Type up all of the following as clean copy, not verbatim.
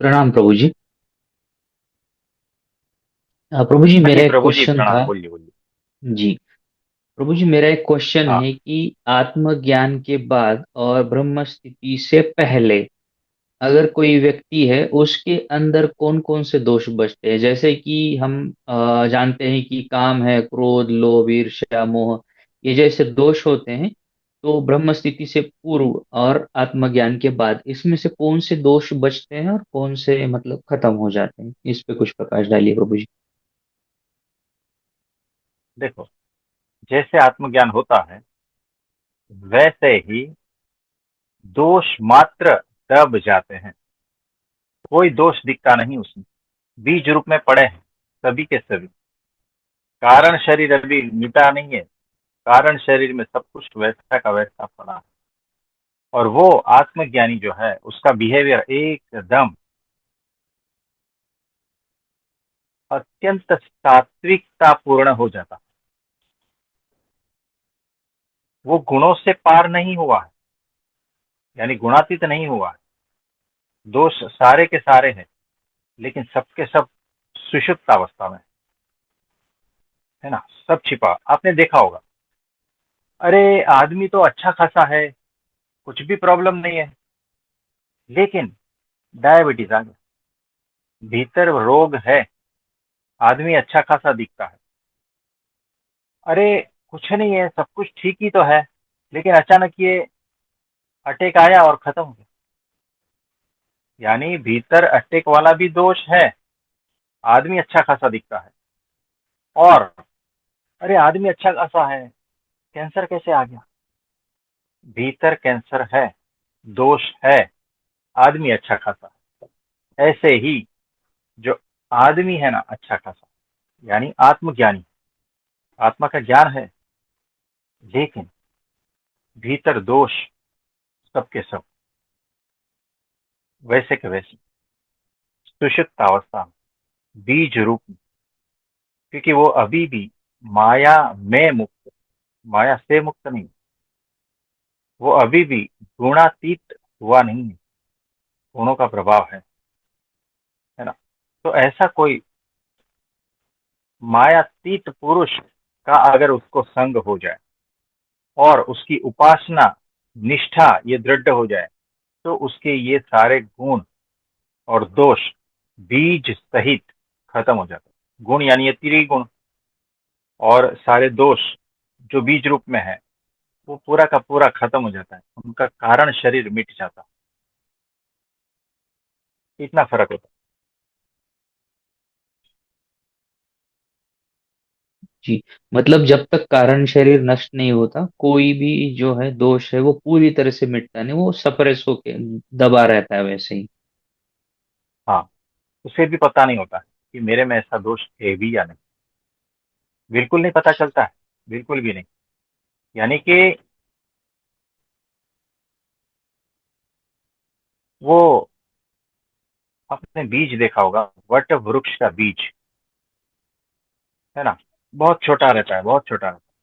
प्रणाम प्रभु जी। प्रभु जी हाँ मेरा जी एक प्रभु जी, क्वेश्चन था। प्रणाम। बोलिए बोलिए। जी, प्रभु जी मेरा एक क्वेश्चन हाँ। है कि आत्मज्ञान के बाद और ब्रह्म स्थिति से पहले अगर कोई व्यक्ति है उसके अंदर कौन कौन से दोष बचते हैं, जैसे कि हम जानते हैं कि काम है, क्रोध, लोभ, ईर्ष्या, मोह, ये जैसे दोष होते हैं। तो ब्रह्म स्थिति से पूर्व और आत्मज्ञान के बाद इसमें से कौन से दोष बचते हैं और कौन से मतलब खत्म हो जाते हैं, इस पे कुछ प्रकाश डालिए प्रभु जी। देखो, जैसे आत्मज्ञान होता है वैसे ही दोष मात्र दब जाते हैं। कोई दोष दिखता नहीं उसमें। बीज रूप में पड़े हैं सभी के सभी। कारण शरीर अभी मिटा नहीं है। कारण शरीर में सब कुछ वैसा का वैसा पड़ा है। और वो आत्मज्ञानी जो है उसका बिहेवियर एकदम अत्यंत सात्विकता पूर्ण हो जाता। वो गुणों से पार नहीं हुआ है, यानी गुणातीत नहीं हुआ है। दोष सारे के सारे हैं, लेकिन सबके सब सुषुप्त अवस्था में है ना। सब छिपा, आपने देखा होगा। अरे आदमी तो अच्छा खासा है, कुछ भी प्रॉब्लम नहीं है, लेकिन डायबिटीज आ गया, भीतर रोग है। आदमी अच्छा खासा दिखता है। अरे कुछ नहीं है, सब कुछ ठीक ही तो है, लेकिन अचानक ये अटैक आया और खत्म हो गया। यानी भीतर अटैक वाला भी दोष है। आदमी अच्छा खासा दिखता है। और अरे आदमी अच्छा खासा है, कैंसर कैसे आ गया? भीतर कैंसर है, दोष है, आदमी अच्छा खासा है। ऐसे ही जो आदमी है ना अच्छा खासा, यानी आत्मज्ञानी, आत्मा का ज्ञान है, लेकिन भीतर दोष सबके सब वैसे के वैसे सुषुप्त अवस्था में, बीज रूप में। क्योंकि वो अभी भी माया में मुक्त, माया से मुक्त नहीं। वो अभी भी गुणातीत हुआ नहीं है। गुणों का प्रभाव है ना। तो ऐसा कोई मायातीत पुरुष का अगर उसको संग हो जाए और उसकी उपासना निष्ठा ये दृढ़ हो जाए, तो उसके ये सारे गुण और दोष बीज सहित खत्म हो जाते हैं। गुण यानी ये त्रिगुण, और सारे दोष जो बीज रूप में है वो पूरा का पूरा खत्म हो जाता है। उनका कारण शरीर मिट जाता है। इतना फर्क होता जी, मतलब जब तक कारण शरीर नष्ट नहीं होता कोई भी जो है दोष है वो पूरी तरह से मिटता नहीं, वो सप्रेस होके दबा रहता है वैसे ही। है। हाँ, उसे भी पता नहीं होता है कि मेरे में ऐसा दोष है भी या नहीं। बिल्कुल नहीं पता चलता है, बिल्कुल भी नहीं। यानी कि वो, आपने बीज देखा होगा, वट वृक्ष का बीज, है ना, बहुत छोटा रहता है, बहुत छोटा रहता है,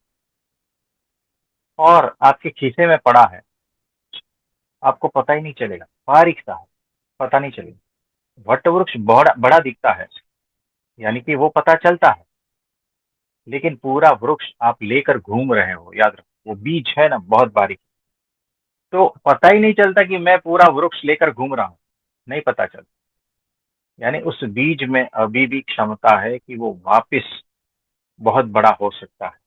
और आपके खीसे में पड़ा है, आपको पता ही नहीं चलेगा, बारीक सा है, पता नहीं चलेगा। वट वृक्ष बड़ा बड़ा दिखता है, यानी कि वो पता चलता है, लेकिन पूरा वृक्ष आप लेकर घूम रहे हो, याद रखो वो बीज है ना बहुत बारीक। तो पता ही नहीं चलता कि मैं पूरा वृक्ष लेकर घूम रहा हूँ, नहीं पता चलता। यानी उस बीज में अभी भी क्षमता है कि वो वापस बहुत बड़ा हो सकता है।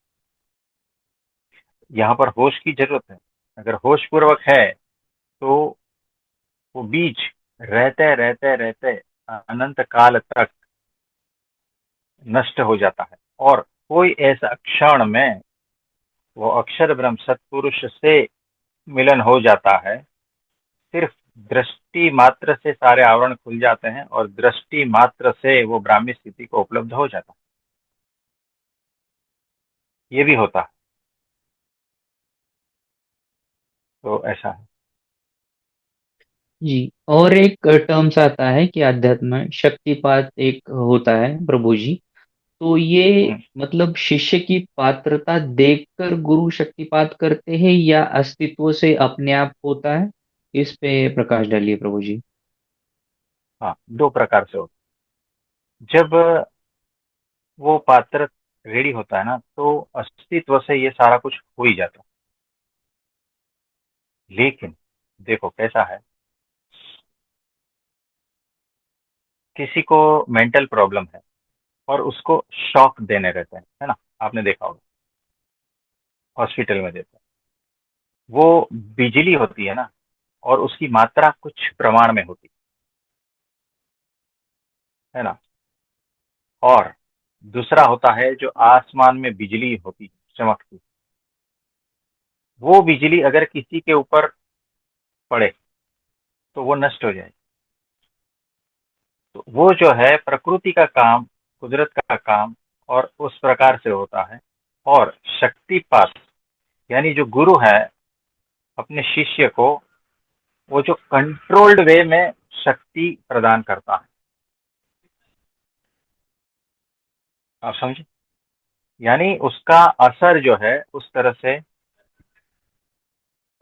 यहाँ पर होश की जरूरत है। अगर होश पूर्वक है तो वो बीज रहते रहते रहते अनंत काल तक नष्ट हो जाता है। और कोई ऐसा क्षण में वो अक्षर ब्रह्म सत्पुरुष से मिलन हो जाता है। सिर्फ दृष्टि मात्र से सारे आवरण खुल जाते हैं और दृष्टि मात्र से वो ब्राह्मी स्थिति को उपलब्ध हो जाता है। ये भी होता है। तो ऐसा है। जी, और एक टर्म्स आता है कि अध्यात्म में शक्तिपात एक होता है प्रभु जी। तो ये हम्म। मतलब शिष्य की पात्रता देखकर गुरु शक्तिपात करते हैं या अस्तित्व से अपने आप होता है, इस पे प्रकाश डालिए प्रभु जी। हाँ, दो प्रकार से होता है। जब वो पात्र रेडी होता है ना, तो अस्तित्व से ये सारा कुछ हो ही जाता है। लेकिन देखो कैसा है, किसी को मेंटल प्रॉब्लम है और उसको शॉक देने रहते हैं, है ना, आपने देखा होगा, हॉस्पिटल में देते हैं। वो बिजली होती है ना, और उसकी मात्रा कुछ प्रमाण में होती है ना। और दूसरा होता है जो आसमान में बिजली होती चमकती, वो बिजली अगर किसी के ऊपर पड़े तो वो नष्ट हो जाए। तो वो जो है प्रकृति का काम, कुदरत का काम, और उस प्रकार से होता है। और शक्तिपात, यानी जो गुरु है अपने शिष्य को, वो जो कंट्रोल्ड वे में शक्ति प्रदान करता है। आप समझे, यानी उसका असर जो है उस तरह से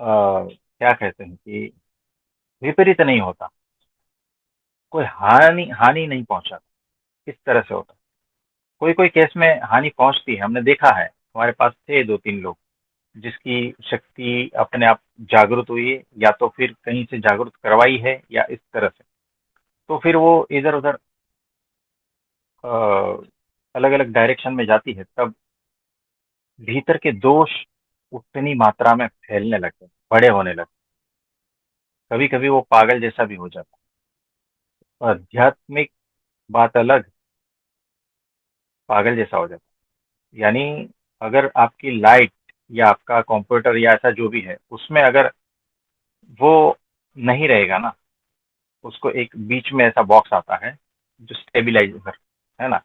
क्या कहते हैं कि विपरीत नहीं होता, कोई हानि हानि नहीं पहुंचाता। इस तरह से होता है। कोई कोई केस में हानि पहुंचती है, हमने देखा है, हमारे पास थे दो तीन लोग जिसकी शक्ति अपने आप जागृत हुई है, या तो फिर कहीं से जागृत करवाई है, या इस तरह से। तो फिर वो इधर उधर अलग अलग डायरेक्शन में जाती है, तब भीतर के दोष उतनी मात्रा में फैलने लगते हैं, बड़े होने लगते हैं। कभी कभी वो पागल जैसा भी हो जाता है। आध्यात्मिक बात अलग, पागल जैसा हो जाता है। यानी अगर आपकी लाइट या आपका कंप्यूटर या ऐसा जो भी है, उसमें अगर वो नहीं रहेगा ना, उसको एक बीच में ऐसा बॉक्स आता है जो स्टेबिलाईज़र, है ना?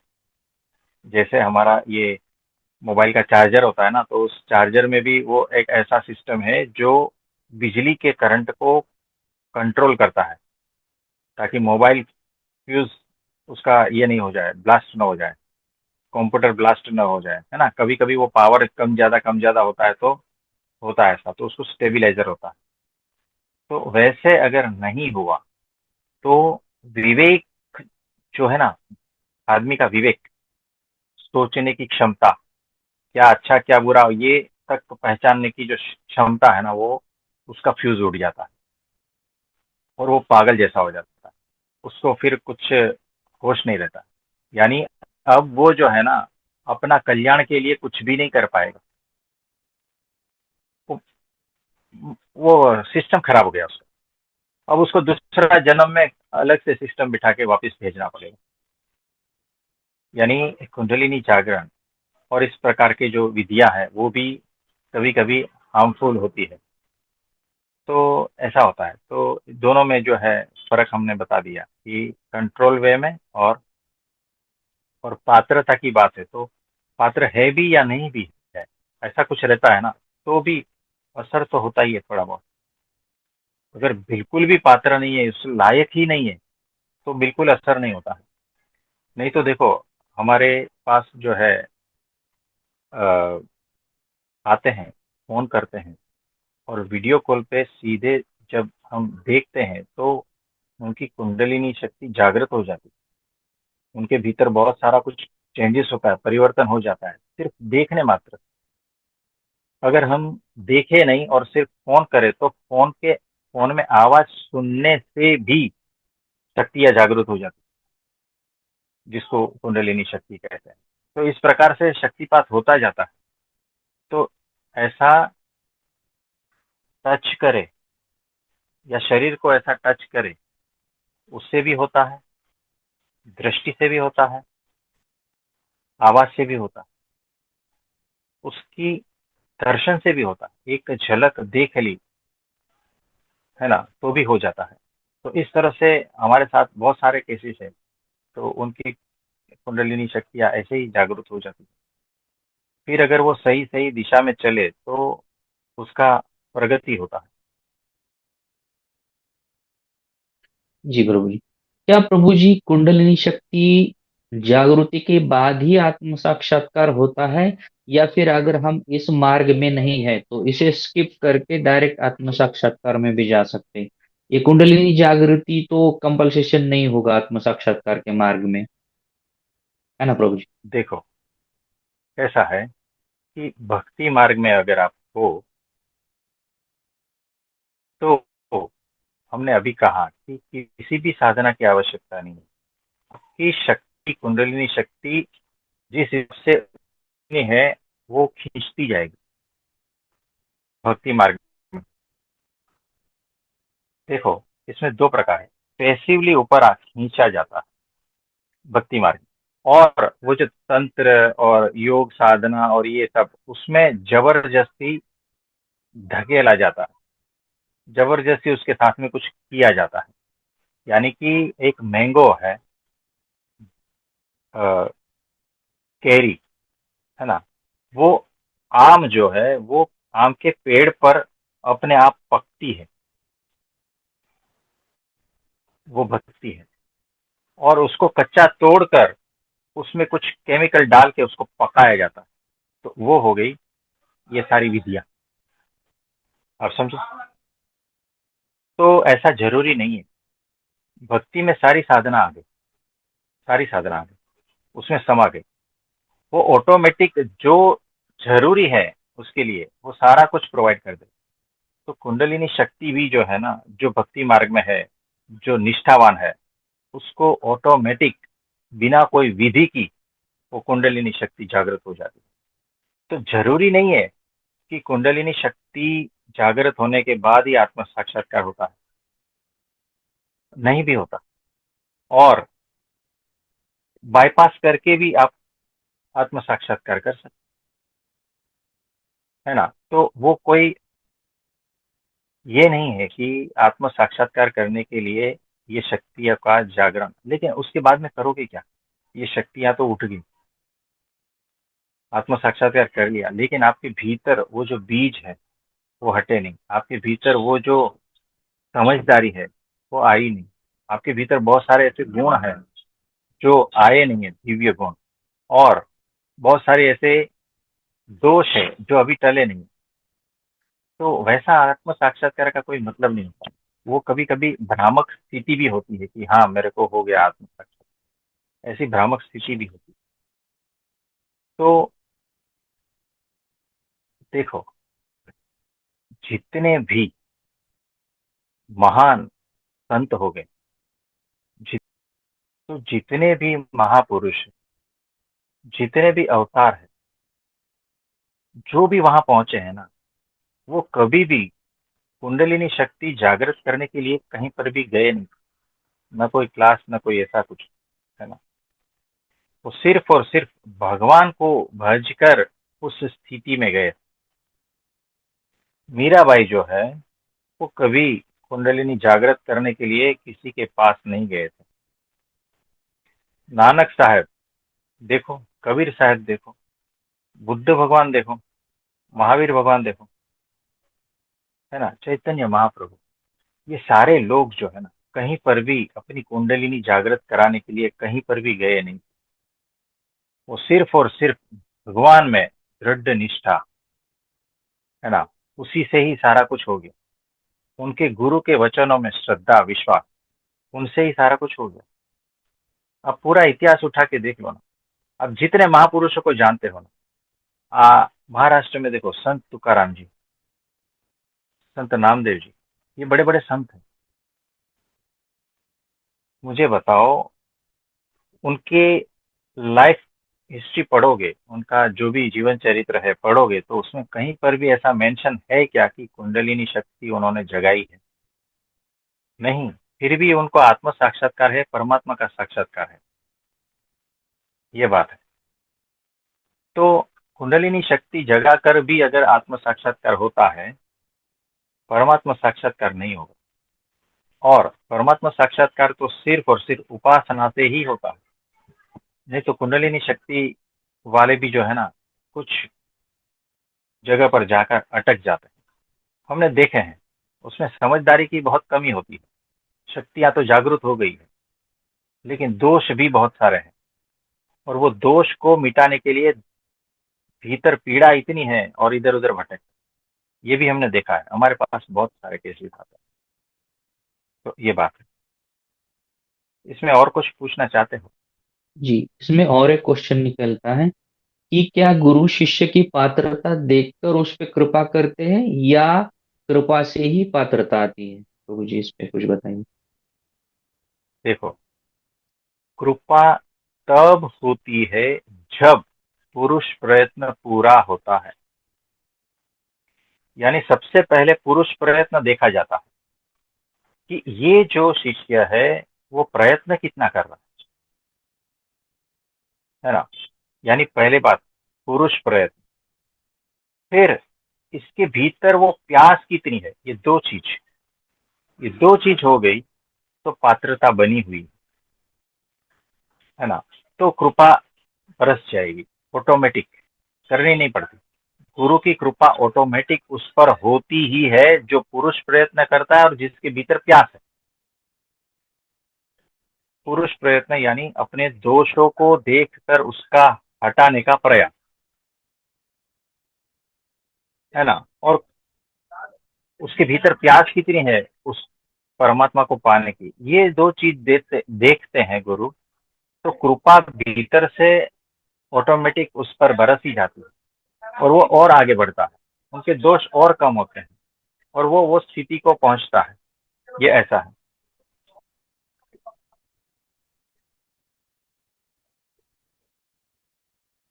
जैसे हमारा ये मोबाइल का चार्जर होता है ना, तो उस चार्जर में भी वो एक ऐसा सिस्टम है जो बिजली के करंट को कंट्रोल करता है, ताकि मोबाइल फ्यूज़ उसका ये नहीं हो जाए, ब्लास्ट ना हो जाए, कंप्यूटर ब्लास्ट ना हो जाए, है ना? कभी-कभी वो पावर कम ज़्यादा होता है, तो होता है ऐसा, तो उसको स्टेबिलाइज़र होता है। तो वैसे अगर नहीं हुआ, तो विवेक जो है ना, आदमी का विवेक, सोचने की क्षमता, क्या अच्छा क्या बुरा ये तक पहचानने की जो क्षमता है ना, वो उसका फ्यूज उड़ जाता है और वो पागल जैसा हो जाता है। उसको फिर कुछ होश नहीं रहता। यानी अब वो जो है ना, अपना कल्याण के लिए कुछ भी नहीं कर पाएगा। वो, वो सिस्टम खराब हो गया उसका। अब उसको दूसरा जन्म में अलग से सिस्टम बिठा के वापस भेजना पड़ेगा। यानी कुंडलिनी जागरण और इस प्रकार के जो विधियां है, वो भी कभी कभी हार्मफुल होती है। तो ऐसा होता है। तो दोनों में जो है फ़र्क हमने बता दिया कि कंट्रोल वे में और पात्रता की बात है, तो पात्र है भी या नहीं भी है, ऐसा कुछ रहता है ना, तो भी असर तो होता ही है थोड़ा बहुत। अगर बिल्कुल भी पात्र नहीं है, उस लायक ही नहीं है, तो बिल्कुल असर नहीं होता है। नहीं तो देखो, हमारे पास जो है अ, आते हैं, फ़ोन करते हैं, और वीडियो कॉल पे सीधे जब हम देखते हैं, तो उनकी कुंडलिनी शक्ति जागृत हो जाती है। उनके भीतर बहुत सारा कुछ चेंजेस होता है, परिवर्तन हो जाता है, सिर्फ देखने मात्र से। अगर हम देखे नहीं और सिर्फ फोन करें, तो फोन में आवाज सुनने से भी शक्तियां जागृत हो जाती है, जिसको कुंडलिनी शक्ति कहते हैं। तो इस प्रकार से शक्तिपात होता जाता है। तो ऐसा टच करे, या शरीर को ऐसा टच करे, उससे भी होता है, दृष्टि से भी होता है, आवाज से भी होता है, उसकी दर्शन से भी होता है। एक झलक देख ली, है ना, तो भी हो जाता है। तो इस तरह से हमारे साथ बहुत सारे केसेस है। तो उनकी कुंडलिनी शक्तियाँ ऐसे ही जागृत हो जाती है। फिर अगर वो सही सही दिशा में चले, तो उसका प्रगति होता है। जी प्रभु जी। क्या प्रभु जी कुंडलिनी शक्ति जागृति के बाद ही आत्म साक्षात्कार होता है, या फिर अगर हम इस मार्ग में नहीं है तो इसे स्किप करके डायरेक्ट आत्म साक्षात्कार में भी जा सकते हैं? ये कुंडलिनी जागृति तो कंपल्सेशन नहीं होगा आत्म साक्षात्कार के मार्ग में, है ना प्रभु जी? देखो, कैसा है कि भक्ति मार्ग में अगर आप हो, तो हमने अभी कहा कि किसी भी साधना की आवश्यकता नहीं है। कि शक्ति, कुंडलिनी शक्ति जिस हिसाब से उतनी है, वो खींचती जाएगी भक्ति मार्ग में। देखो, इसमें दो प्रकार है। पैसिवली ऊपर खींचा जाता है भक्ति मार्ग में, और वो जो तंत्र और योग साधना और ये सब, उसमें जबरदस्ती धकेला जाता है, जबरदस्ती उसके साथ में कुछ किया जाता है। यानी कि एक मैंगो है, कैरी, है ना, वो आम जो है वो आम के पेड़ पर अपने आप पकती है, वो भक्ति है। और उसको कच्चा तोड़कर उसमें कुछ केमिकल डाल के उसको पकाया जाता है। तो वो हो गई ये सारी विधियां। आप समझो? तो ऐसा जरूरी नहीं है। भक्ति में सारी साधना आ गई, सारी साधना आ गई, उसमें समा गई। वो ऑटोमेटिक जो जरूरी है उसके लिए वो सारा कुछ प्रोवाइड कर दे। तो कुंडलिनी शक्ति भी जो है ना, जो भक्ति मार्ग में है, जो निष्ठावान है, उसको ऑटोमेटिक बिना कोई विधि की वो कुंडलिनी शक्ति जागृत हो जाती है। तो जरूरी नहीं है कि कुंडलिनी शक्ति जागृत होने के बाद ही आत्म साक्षात्कार होता है। नहीं भी होता। और बाईपास करके भी आप आत्म साक्षात्कार कर सकते, है ना। तो वो कोई ये नहीं है कि आत्म साक्षात्कार करने के लिए ये शक्तियां का जागरण, लेकिन उसके बाद में करोगे क्या? ये शक्तियां तो उठ गई, आत्म साक्षात्कार कर लिया, लेकिन आपके भीतर वो जो बीज है वो हटे नहीं। आपके भीतर वो जो समझदारी है वो आई नहीं। आपके भीतर बहुत सारे ऐसे गुण हैं जो आए नहीं है, दिव्य गुण। और बहुत सारे ऐसे दोष है जो अभी टले नहीं। तो वैसा आत्म साक्षात्कार का कोई मतलब नहीं होता। वो कभी कभी भ्रामक स्थिति भी होती है कि हाँ मेरे को हो गया आत्म साक्षात्कार, ऐसी भ्रामक स्थिति भी होती है। तो देखो, जितने भी महान संत हो गए, जित, तो जितने भी महापुरुष, जितने भी अवतार है, जो भी वहां पहुंचे हैं ना, वो कभी भी कुंडलिनी शक्ति जागृत करने के लिए कहीं पर भी गए नहीं। न कोई क्लास, न कोई ऐसा कुछ, है ना। वो सिर्फ और सिर्फ भगवान को भजकर उस स्थिति में गए। मीराबाई जो है वो कभी कुंडलिनी जागृत करने के लिए किसी के पास नहीं गए थे। नानक साहब देखो, कबीर साहब देखो, बुद्ध भगवान देखो, महावीर भगवान देखो, है ना, चैतन्य महाप्रभु, ये सारे लोग जो है ना, कहीं पर भी अपनी कुंडलिनी जागृत कराने के लिए कहीं पर भी गए नहीं। वो सिर्फ और सिर्फ भगवान में दृढ़ निष्ठा, है ना, उसी से ही सारा कुछ हो गया। उनके गुरु के वचनों में श्रद्धा, विश्वास, उनसे ही सारा कुछ हो गया। अब पूरा इतिहास उठा के देख लो ना। अब जितने महापुरुषों को जानते हो ना, महाराष्ट्र में देखो, संत तुकाराम जी, संत नामदेव जी, ये बड़े बड़े संत हैं। मुझे बताओ, उनके लाइफ हिस्ट्री पढ़ोगे, उनका जो भी जीवन चरित्र है पढ़ोगे, तो उसमें कहीं पर भी ऐसा मेंशन है क्या कि कुंडलिनी शक्ति उन्होंने जगाई है? नहीं। फिर भी उनको आत्म साक्षात्कार है, परमात्मा का साक्षात्कार है। ये बात है। तो कुंडलिनी शक्ति जगा कर भी अगर आत्म साक्षात्कार होता है, परमात्मा साक्षात्कार नहीं होगा। और परमात्मा साक्षात्कार तो सिर्फ और सिर्फ उपासना से ही होता है। नहीं तो कुंडलिनी शक्ति वाले भी जो है ना, कुछ जगह पर जाकर अटक जाते हैं। हमने देखे हैं, उसमें समझदारी की बहुत कमी होती है। शक्तियां तो जागृत हो गई है, लेकिन दोष भी बहुत सारे हैं। और वो दोष को मिटाने के लिए भीतर पीड़ा इतनी है और इधर उधर भटक। ये भी हमने देखा है, हमारे पास बहुत सारे केसेस आते हैं। तो ये बात है। इसमें और कुछ पूछना चाहते हो? जी, इसमें और एक क्वेश्चन निकलता है कि क्या गुरु शिष्य की पात्रता देखकर उस पे कृपा करते हैं, या कृपा से ही पात्रता आती है? प्रभु जी, इस पे कुछ बताइए। देखो, कृपा तब होती है जब पुरुष प्रयत्न पूरा होता है। यानी सबसे पहले पुरुष प्रयत्न देखा जाता है कि ये जो शिष्य है वो प्रयत्न कितना कर रहा है ना। यानी पहले बात, पुरुष प्रयत्न। फिर इसके भीतर वो प्यास कितनी है, ये दो चीज हो गई तो पात्रता बनी हुई है ना। तो कृपा बरस जाएगी, ऑटोमेटिक, करनी नहीं पड़ती। गुरु की कृपा ऑटोमेटिक उस पर होती ही है जो पुरुष प्रयत्न करता है और जिसके भीतर प्यास है। पुरुष प्रयत्न यानी अपने दोषों को देखकर उसका हटाने का प्रयास, है ना। और उसके भीतर प्यास कितनी है उस परमात्मा को पाने की, ये दो चीज देखते हैं गुरु। तो कृपा भीतर से ऑटोमेटिक उस पर बरस ही जाती है और वो और आगे बढ़ता है, उनके दोष और कम होते हैं और वो स्थिति को पहुंचता है। ये ऐसा है।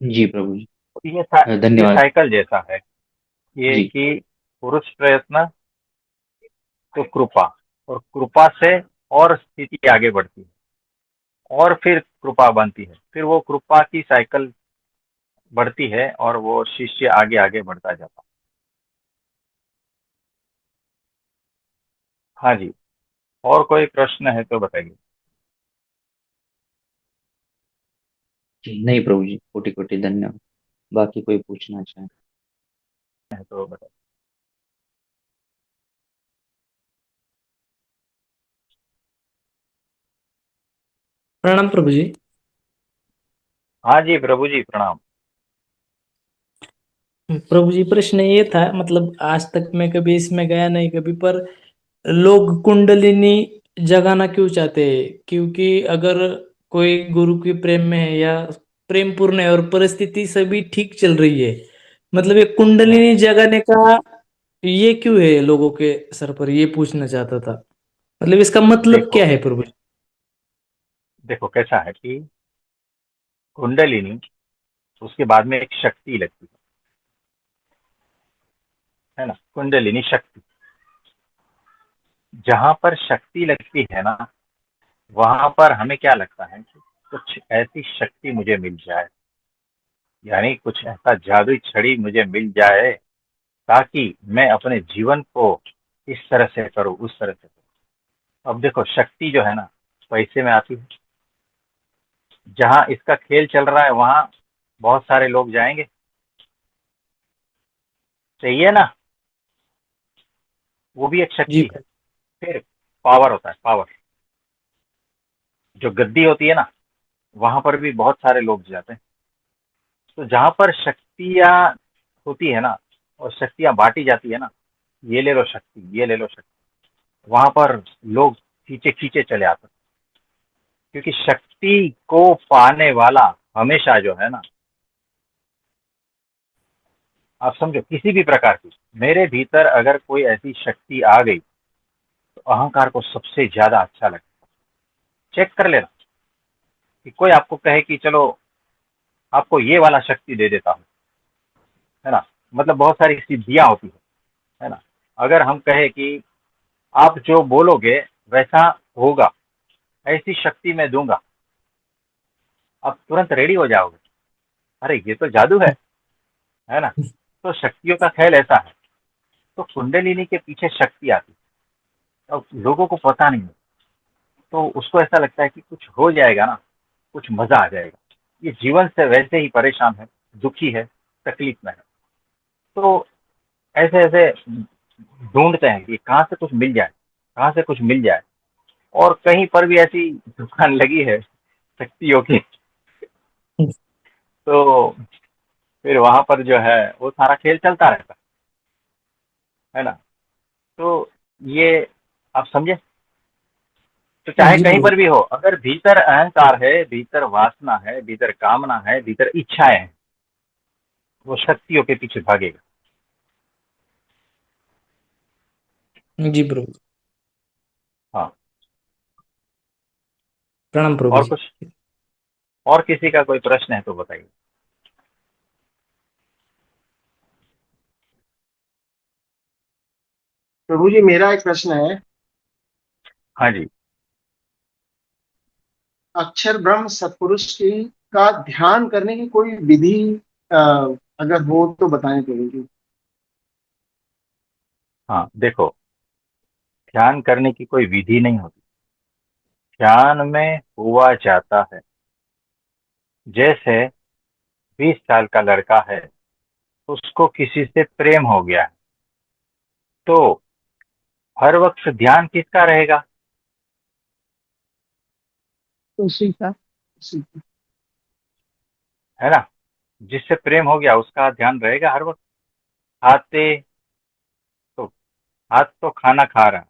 जी प्रभु जी। ये धन्यवाद। साइकिल जैसा है, ये जी। कि पुरुष प्रयत्न तो कृपा, और कृपा से और स्थिति आगे बढ़ती है और फिर कृपा बनती है, फिर वो कृपा की साइकिल बढ़ती है और वो शिष्य आगे आगे बढ़ता जाता है। हाँ जी, और कोई प्रश्न है तो बताइए। जी नहीं प्रभु जी, कोटि कोटि धन्यवाद। बाकी कोई पूछना चाहे? है तो बताइए। प्रणाम प्रभु जी। हाँ जी प्रभु जी, प्रणाम। प्रभु जी, प्रश्न ये था, मतलब आज तक मैं कभी इसमें गया नहीं कभी, पर लोग कुंडलिनी जगाना क्यों चाहते हैं? क्योंकि अगर कोई गुरु के प्रेम में है या प्रेम पूर्ण है और परिस्थिति सभी ठीक चल रही है, मतलब ये हम्म, कुंडलिनी जगाने का ये क्यों है लोगों के सर पर, ये पूछना चाहता था। मतलब इसका मतलब देखो क्या है प्रभु जी? देखो कैसा है कि कुंडलिनी, उसके बाद में एक शक्ति लगती है ना। कुंडलिनी शक्ति, जहां पर शक्ति लगती है ना, वहां पर हमें क्या लगता है कि कुछ ऐसी शक्ति मुझे मिल जाए, यानी कुछ ऐसा जादुई छड़ी मुझे मिल जाए ताकि मैं अपने जीवन को इस तरह से करूं, उस तरह से करूं। अब देखो, शक्ति जो है ना, पैसे में आती है। जहां इसका खेल चल रहा है वहां बहुत सारे लोग जाएंगे, चाहिए ना, वो भी एक जी शक्ति है। फिर पावर होता है, पावर, जो गद्दी होती है ना, वहां पर भी बहुत सारे लोग जाते हैं। तो जहां पर शक्तियां होती है ना और शक्तियां बांटी जाती है ना, ये ले लो शक्ति, ये ले लो शक्ति, वहां पर लोग खींचे खींचे चले आते हैं। क्योंकि शक्ति को पाने वाला हमेशा जो है ना, आप समझो किसी भी प्रकार की, मेरे भीतर अगर कोई ऐसी शक्ति आ गई तो अहंकार को सबसे ज्यादा अच्छा लगता है। चेक कर लेना कि कोई आपको कहे कि चलो आपको ये वाला शक्ति दे देता हूँ, है ना, मतलब बहुत सारी सिद्धियां होती है ना। अगर हम कहे कि आप जो बोलोगे वैसा होगा, ऐसी शक्ति मैं दूंगा, आप तुरंत रेडी हो जाओगे। अरे ये तो जादू है ना। तो शक्तियों का खेल ऐसा है। तो कुंडलिनी के पीछे शक्ति आती है, अब लोगों को पता नहीं है, तो उसको ऐसा लगता है कि कुछ हो जाएगा ना, कुछ मजा आ जाएगा। ये जीवन से वैसे ही परेशान है, दुखी है, तकलीफ में है। तो ऐसे ऐसे ढूंढते हैं कि कहाँ से कुछ मिल जाए, कहाँ से कुछ मिल जाए। और कहीं पर भी ऐसी दुकान लगी है शक्तियों की, तो फिर वहां पर जो है वो सारा खेल चलता रहता है ना। तो ये आप समझे। तो चाहे जी कहीं प्रभु। पर भी हो, अगर भीतर अहंकार है, भीतर वासना है, भीतर कामना है, भीतर इच्छाएं हैं, वो शक्तियों के पीछे भागेगा। जी प्रभु। हाँ। प्रणाम प्रभु और जी। कुछ, और किसी का कोई प्रश्न है तो बताइए। प्रभु जी, मेरा एक प्रश्न है। हाँ जी। अक्षर ब्रह्म सत्पुरुष की का ध्यान करने की कोई विधि अ, अगर हो तो बताएं प्रभु जी। हाँ देखो, ध्यान करने की कोई विधि नहीं होती, ध्यान में हुआ जाता है। जैसे 20 साल का लड़का है, उसको किसी से प्रेम हो गया है, तो हर वक्त ध्यान किसका रहेगा? उसी का उसी का। है ना? जिससे प्रेम हो गया उसका ध्यान रहेगा हर वक्त। खाते तो, हाथ तो खाना खा रहा है,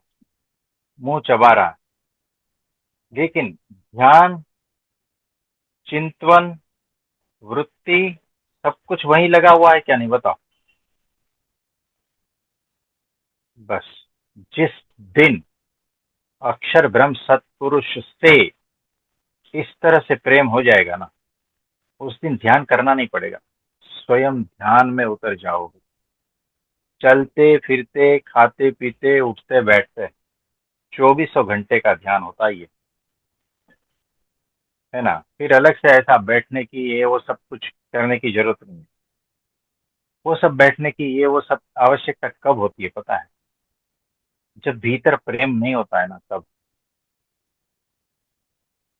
मुंह चबा रहा है, लेकिन ध्यान, चिंतवन, वृत्ति, सब कुछ वहीं लगा हुआ है क्या? नहीं, बताओ। बस जिस दिन अक्षर ब्रह्म सत्पुरुष से इस तरह से प्रेम हो जाएगा ना, उस दिन ध्यान करना नहीं पड़ेगा, स्वयं ध्यान में उतर जाओगे। चलते फिरते, खाते पीते, उठते बैठते, 2400 घंटे का ध्यान होता ही है ना? फिर अलग से ऐसा बैठने की, ये वो सब कुछ करने की जरूरत नहीं है। वो सब बैठने की, ये वो सब आवश्यकता कब होती है पता है? जब भीतर प्रेम नहीं होता है ना, तब।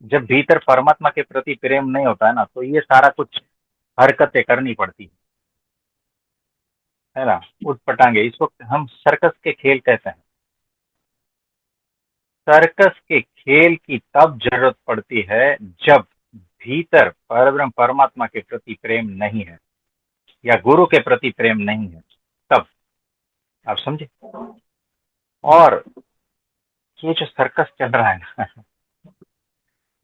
जब भीतर परमात्मा के प्रति प्रेम नहीं होता है ना, तो ये सारा कुछ हरकतें करनी पड़ती है ना? उठ पटांगे, इस वक्त हम सर्कस के खेल कहते हैं। सर्कस के खेल की तब जरूरत पड़ती है जब भीतर परब्रह्म परमात्मा के प्रति प्रेम नहीं है, या गुरु के प्रति प्रेम नहीं है, तब। आप समझे? और ये जो सर्कस चल रहा है ना,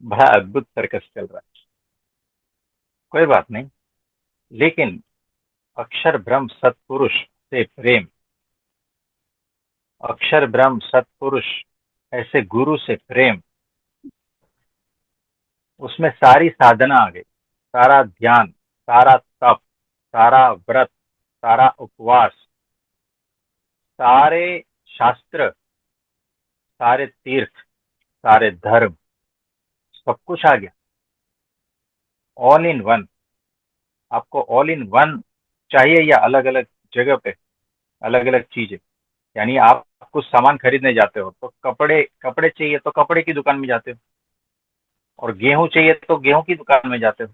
बड़ा अद्भुत सर्कस चल रहा है। कोई बात नहीं, लेकिन अक्षर ब्रह्म सत्पुरुष से प्रेम, अक्षर ब्रह्म सत्पुरुष ऐसे गुरु से प्रेम, उसमें सारी साधना आ गई, सारा ध्यान, सारा तप, सारा व्रत, सारा उपवास, सारे शास्त्र, सारे तीर्थ, सारे धर्म, सब कुछ आ गया, ऑल इन वन। आपको ऑल इन वन चाहिए या अलग अलग जगह पे अलग अलग चीजें? यानी आप कुछ सामान खरीदने जाते हो तो कपड़े कपड़े चाहिए तो कपड़े की दुकान में जाते हो, और गेहूं चाहिए तो गेहूं की दुकान में जाते हो,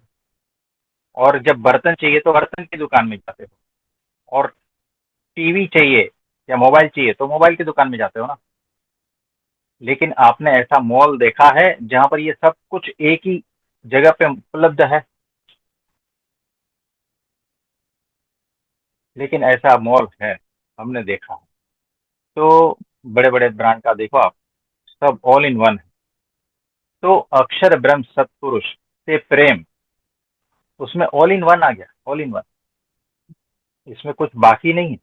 और जब बर्तन चाहिए तो बर्तन की दुकान में जाते हो, और टीवी चाहिए या मोबाइल चाहिए तो मोबाइल की दुकान में जाते हो ना। लेकिन आपने ऐसा मॉल देखा है जहां पर ये सब कुछ एक ही जगह पे उपलब्ध है? लेकिन ऐसा मॉल है, हमने देखा है। तो बड़े बड़े ब्रांड का देखो आप, सब ऑल इन वन है। तो अक्षर ब्रह्म सत्पुरुष से प्रेम, उसमें ऑल इन वन आ गया, ऑल इन वन। इसमें कुछ बाकी नहीं है।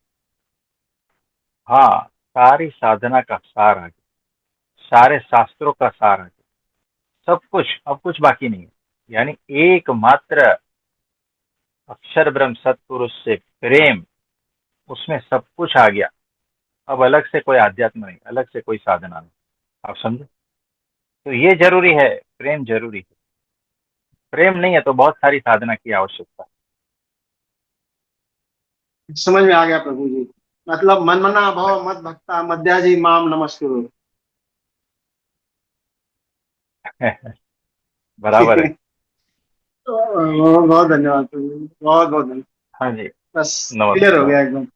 हाँ, सारी साधना का सार आ गया, सारे शास्त्रों का सार आ गया, सब कुछ, अब कुछ बाकी नहीं है। यानी एकमात्र अक्षर ब्रह्म सत्पुरुष से प्रेम, उसमें सब कुछ आ गया। अब अलग से कोई आध्यात्म नहीं, अलग से कोई साधना नहीं। आप समझे? तो ये जरूरी है, प्रेम जरूरी है। प्रेम नहीं है तो बहुत सारी साधना की आवश्यकता समझ में आ गया प्रभु जी। मतलब मनमना भव मत भक्ता मध्याजी माम नमस्कुरु। है। बराबर है। तो बहुत बहुत धन्यवाद प्रभु जी, बहुत बहुत धन्यवाद। हाँ जी। बस क्लियर हो नमस्कार। गया एकदम।